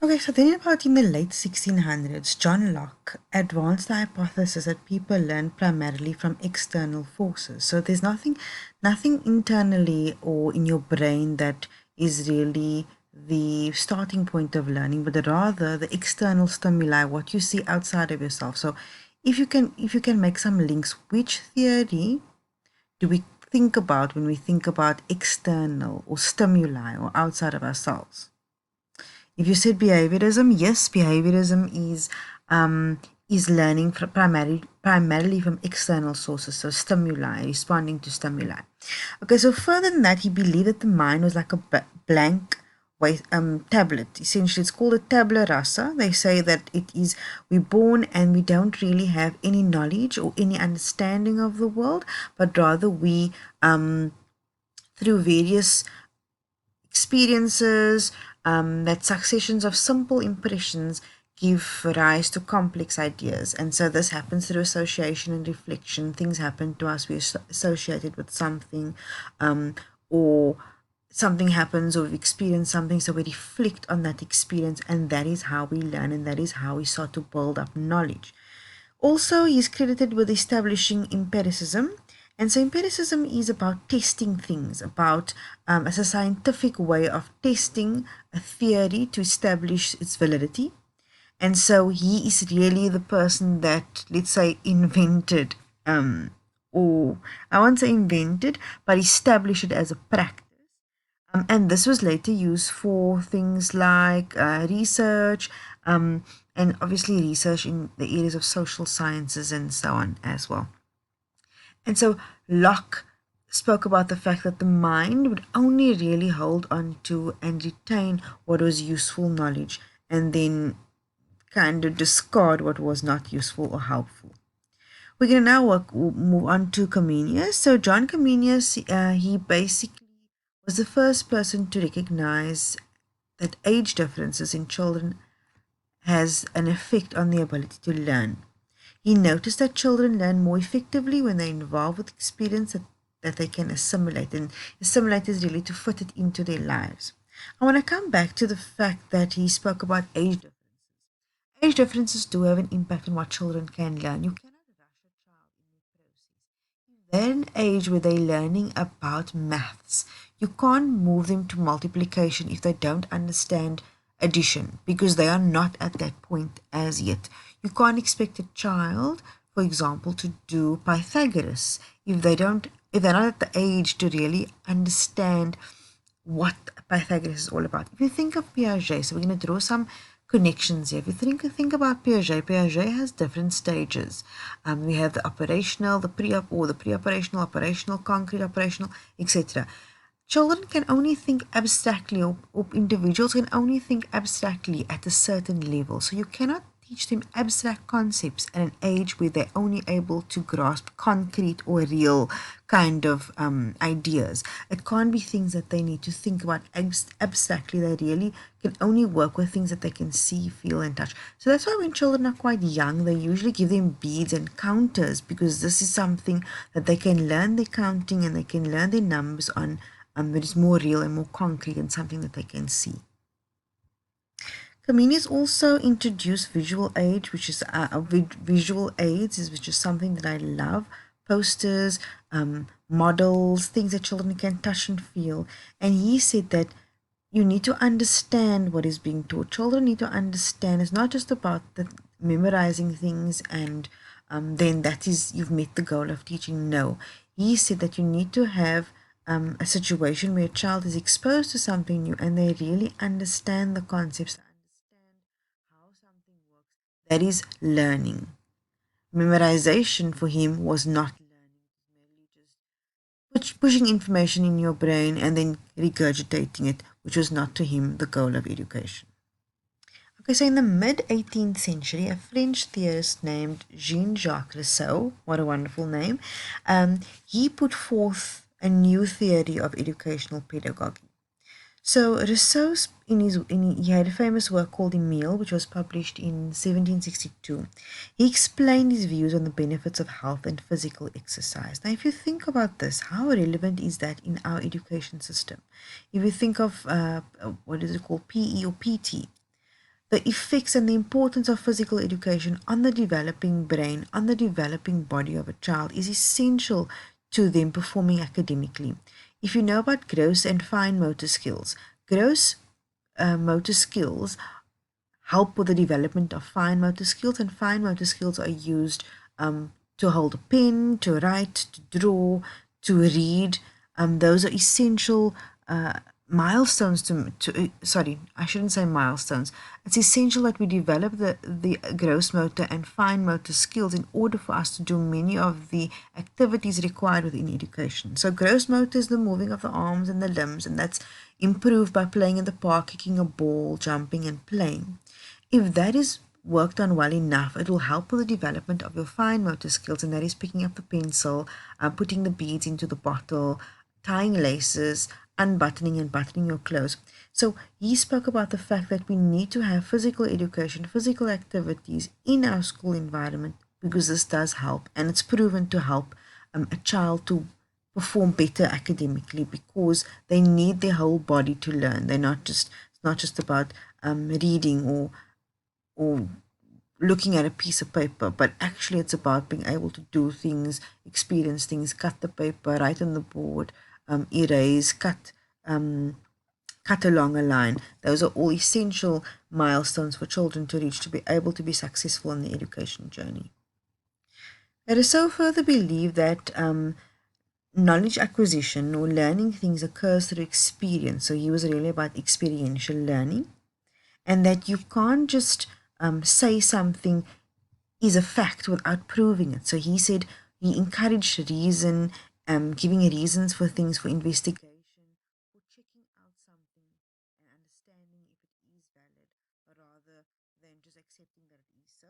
Okay, so then about in the late 1600s, John Locke advanced the hypothesis that people learn primarily from external forces. So there's nothing internally or in your brain that is really the starting point of learning, but rather the external stimuli, what you see outside of yourself. So if you can make some links, which theory do we think about when we think about external or stimuli or outside of ourselves? If you said behaviorism, yes, behaviorism is learning primarily from external sources, so stimuli, responding to stimuli. Okay, so further than that, he believed that the mind was like a blank tablet. Essentially, it's called a tabula rasa. They say that we're born and we don't really have any knowledge or any understanding of the world, but rather we through various experiences, that successions of simple impressions give rise to complex ideas. And so this happens through association and reflection. Things happen to us, we're associated with something, or something happens, or we've experienced something, so we reflect on that experience, and that is how we learn, and that is how we start to build up knowledge. Also, he's credited with establishing empiricism. And so, empiricism is about testing things, about as a scientific way of testing a theory to establish its validity. And so, he is really the person that, let's say, invented, or I won't say invented, but established it as a practice. And this was later used for things like research, and obviously research in the areas of social sciences and so on as well. And so Locke spoke about the fact that the mind would only really hold on to and retain what was useful knowledge, and then kind of discard what was not useful or helpful. We're going to now move on to Comenius. So John Comenius, he basically was the first person to recognize that age differences in children has an effect on their ability to learn. He noticed that children learn more effectively when they're involved with experience that they can assimilate, and assimilate is really to fit it into their lives. I want to come back to the fact that he spoke about age differences. Age differences do have an impact on what children can learn. You cannot rush a child in the process. They're an age where they're learning about maths. You can't move them to multiplication if they don't understand addition, because they are not at that point as yet. You can't expect a child, for example, to do Pythagoras if they're not at the age to really understand what Pythagoras is all about. If you think of Piaget, so we're going to draw some connections here. If you think about Piaget has different stages. We have the operational, the pre-op, or the pre-operational, operational, concrete operational, etc. Children can only think abstractly, or individuals can only think abstractly at a certain level. So you cannot teach them abstract concepts at an age where they're only able to grasp concrete or real kind of ideas. It can't be things that they need to think about abstractly. They really can only work with things that they can see, feel, and touch. So that's why when children are quite young, they usually give them beads and counters, because this is something that they can learn their counting and they can learn their numbers on, that is more real and more concrete and something that they can see. Comenius also introduced visual aids, which is visual aids, which is something that I love. Posters, models, things that children can touch and feel. And he said that you need to understand what is being taught. Children need to understand. It's not just about the memorizing things and then that is you've met the goal of teaching. No, he said that you need to have a situation where a child is exposed to something new and they really understand the concepts, understand how something works. That is learning. Memorization for him was not learning, merely just pushing information in your brain and then regurgitating it, which was not to him the goal of education. Okay, so in the mid 18th century, a French theorist named Jean-Jacques Rousseau, what a wonderful name, he put forth a new theory of educational pedagogy. So Rousseau, he had a famous work called Emile, which was published in 1762. He explained his views on the benefits of health and physical exercise. Now, if you think about this, how relevant is that in our education system? If you think of what is it called, PE or PT, The effects and the importance of physical education on the developing brain, on the developing body of a child is essential to them performing academically. If you know about gross and fine motor skills, gross motor skills help with the development of fine motor skills, and fine motor skills are used to hold a pen, to write, to draw, to read. Those are essential milestones sorry, I shouldn't say milestones. It's essential that we develop the gross motor and fine motor skills in order for us to do many of the activities required within education. So gross motor is the moving of the arms and the limbs, and that's improved by playing in the park, kicking a ball, jumping and playing. If that is worked on well enough, it will help with the development of your fine motor skills, and that is picking up the pencil, putting the beads into the bottle, tying laces, unbuttoning and buttoning your clothes. So he spoke about the fact that we need to have physical education, physical activities in our school environment, because this does help, and it's proven to help a child to perform better academically, because they need their whole body to learn. They're not just it's not just about reading or looking at a piece of paper, but actually it's about being able to do things, experience things, cut the paper, write on the board, erase, um, cut along a line. Those are all essential milestones for children to reach to be able to be successful in the education journey. It is so further believed that knowledge acquisition or learning things occurs through experience. So he was really about experiential learning, and that you can't just say something is a fact without proving it. So he said he encouraged reason, giving reasons for things, for investigation, for checking out something and understanding if it is valid, rather than just accepting that it is so.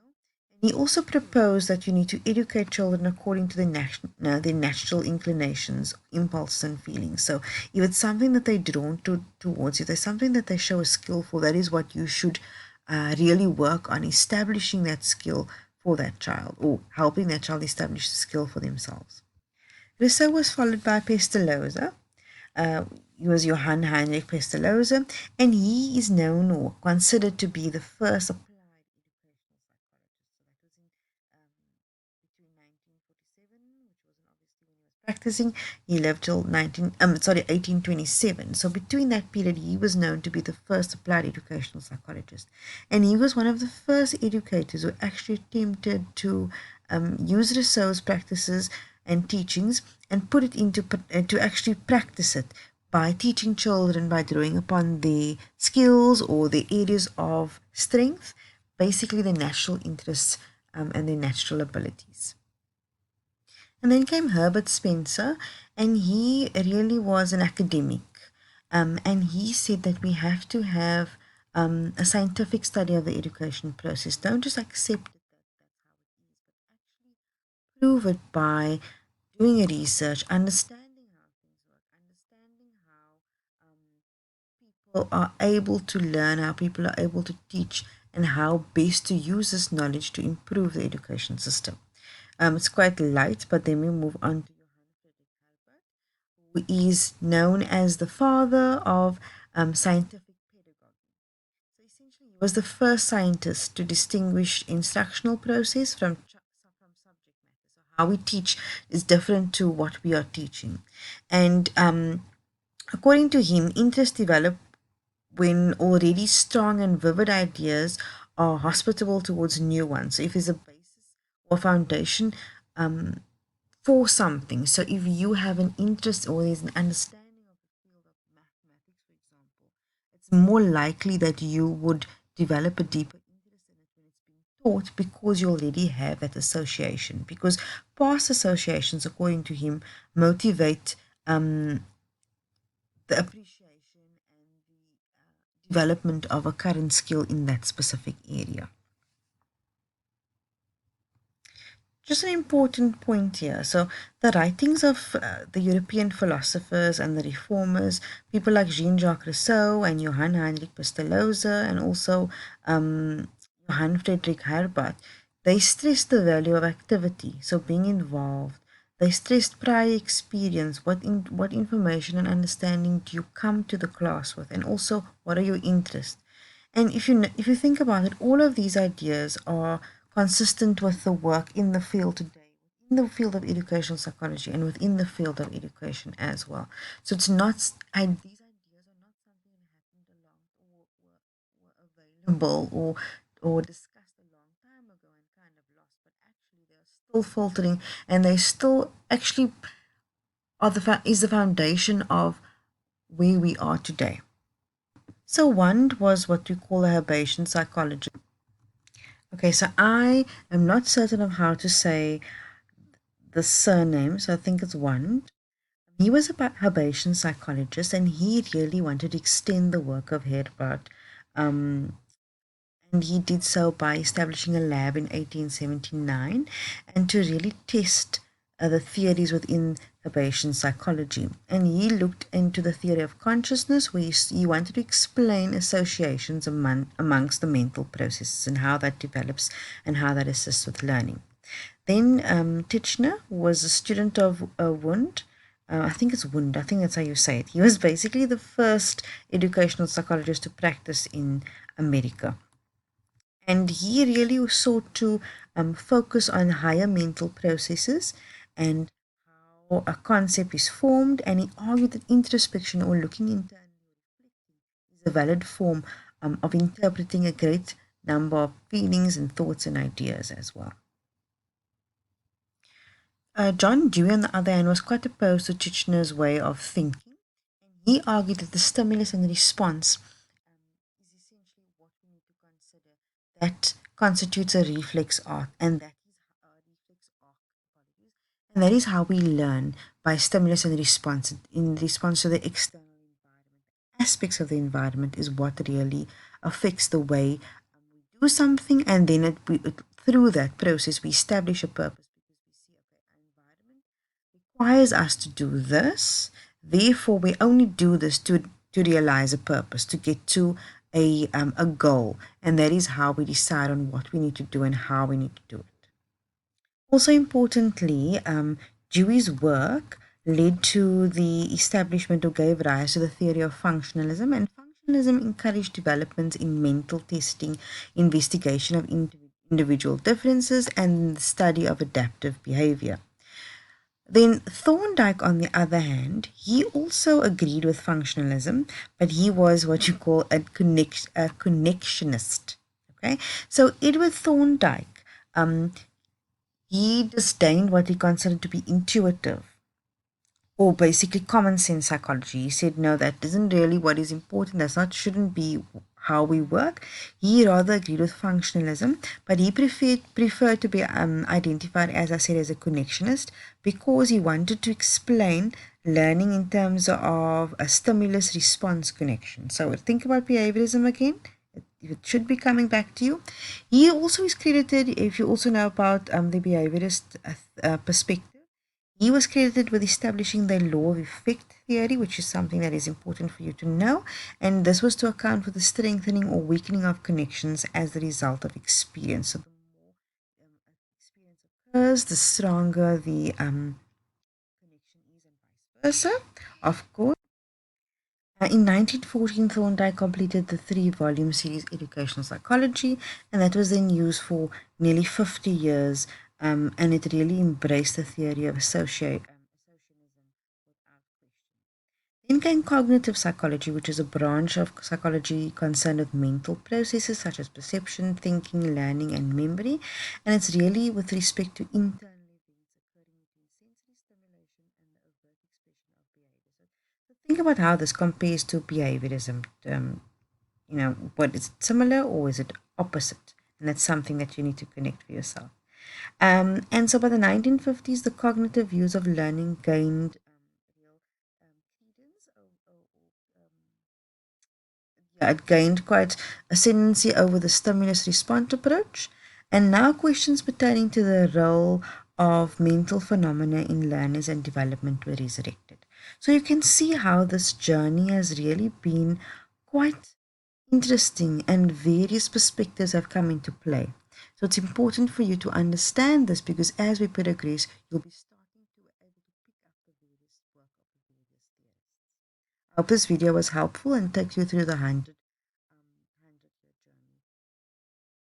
And he also proposed that you need to educate children according to their natural inclinations, impulses, and feelings. So if it's something that they're drawn towards, if there's something that they show a skill for, that is what you should really work on establishing that skill for that child, or helping that child establish the skill for themselves. Rousseau was followed by Pestalozzi. He was Johann Heinrich Pestalozzi, and he is known or considered to be the first applied educational psychologist. So that was in between 1947, which wasn't obviously when he was practicing. He lived till 1827. So between that period, he was known to be the first applied educational psychologist, and he was one of the first educators who actually attempted to use Rousseau's practices and teachings and put it into to actually practice it by teaching children, by drawing upon their skills or their areas of strength, basically their natural interests and their natural abilities. And then came Herbert Spencer, and he really was an academic. And he said that we have to have a scientific study of the education process. Don't just accept it that that's how it is, but actually prove it by doing a research, understanding how things work, understanding how people are able to learn, how people are able to teach, and how best to use this knowledge to improve the education system. It's quite light, but then we move on to Johann Friedrich Herbert, who is known as the father of scientific pedagogy. So essentially, he was the first scientist to distinguish instructional process from subject matter. So how we teach is different to what we are teaching, and according to him, interest develop when already strong and vivid ideas are hospitable towards new ones. So if there's a basis or foundation um, for something, so if you have an interest or there's an understanding of the field of mathematics, for example, it's more likely that you would develop a deeper interest in it when it's being taught, because you already have that association. Because past associations, according to him, motivate the appreciation and the development of a current skill in that specific area. Just an important point here. So, the writings of the European philosophers and the reformers, people like Jean Jacques Rousseau and Johann Heinrich Pestalozzi, and also Johann Friedrich Herbert, they stressed the value of activity, so being involved. They stressed prior experience, what information and understanding do you come to the class with, and also what are your interests. And if you think about it, all of these ideas are consistent with the work in the field today, in the field of educational psychology and within the field of education as well. So it's not these ideas are not something that happened along or were available or discussed a long time ago and kind of lost, but actually they are still filtering, and they still actually are is the foundation of where we are today. So one was what we call a Habayesian psychology. Okay, so I am not certain of how to say the surname, so I think it's Wand. He was a Habayesian psychologist, and he really wanted to extend the work of Herbert. Um, and he did so by establishing a lab in 1879 and to really test the theories within Bayesian psychology. And he looked into the theory of consciousness, where he wanted to explain associations amongst the mental processes and how that develops and how that assists with learning. Then Titchener was a student of Wundt. I think it's Wundt, I think that's how you say it. He was basically the first educational psychologist to practice in America. And he really sought to focus on higher mental processes and how a concept is formed. And he argued that introspection, or looking internally, is a valid form of interpreting a great number of feelings and thoughts and ideas as well. John Dewey, on the other hand, was quite opposed to Titchener's way of thinking. He argued that the stimulus and response is essentially what we need to consider. That constitutes a reflex arc, and that is and that is how we learn, by stimulus and response. In response to the external environment, aspects of the environment is what really affects the way we do something, and then through that process we establish a purpose, because we see, okay, our environment requires us to do this, therefore we only do this to realize a purpose, to get to a goal, and that is how we decide on what we need to do and how we need to do it. Also importantly, Dewey's work led to the establishment, or gave rise to, the theory of functionalism, and functionalism encouraged developments in mental testing, investigation of individual differences, and the study of adaptive behavior. Then Thorndike, on the other hand, he also agreed with functionalism, but he was what you call a connectionist. Okay, so Edward Thorndike, he disdained what he considered to be intuitive, or basically common sense psychology. He said, no, that isn't really what is important. That's not, shouldn't be how we work. He rather agreed with functionalism, but he preferred to be identified, as I said, as a connectionist, because he wanted to explain learning in terms of a stimulus response connection. So think about behaviorism again. It should be coming back to you. He also is credited, if you also know about the behaviorist perspective, he was credited with establishing the law of effect theory, which is something that is important for you to know. And this was to account for the strengthening or weakening of connections as the result of experience. So the more experience occurs, the stronger the connection is, and vice versa. Of course. In 1914, Thorndike completed the 3-volume series Educational Psychology, and that was then used for nearly 50 years, and it really embraced the theory of associationism without question. Then came cognitive psychology, which is a branch of psychology concerned with mental processes such as perception, thinking, learning, and memory, and it's really with respect to internal events occurring between sensory stimulation and the overt expression of behavior. So think about how this compares to behaviorism. What is it similar, or is it opposite? And that's something that you need to connect for yourself. And so by the 1950s, the cognitive views of learning gained real credence. Yeah, it gained quite ascendancy over the stimulus response approach. And now questions pertaining to the role of mental phenomena in learners and development were resurrected. So you can see how this journey has really been quite interesting, and various perspectives have come into play. So it's important for you to understand this, because as we progress, you'll be starting to be able to pick up the various work of the various theorists. I hope this video was helpful and takes you through the 100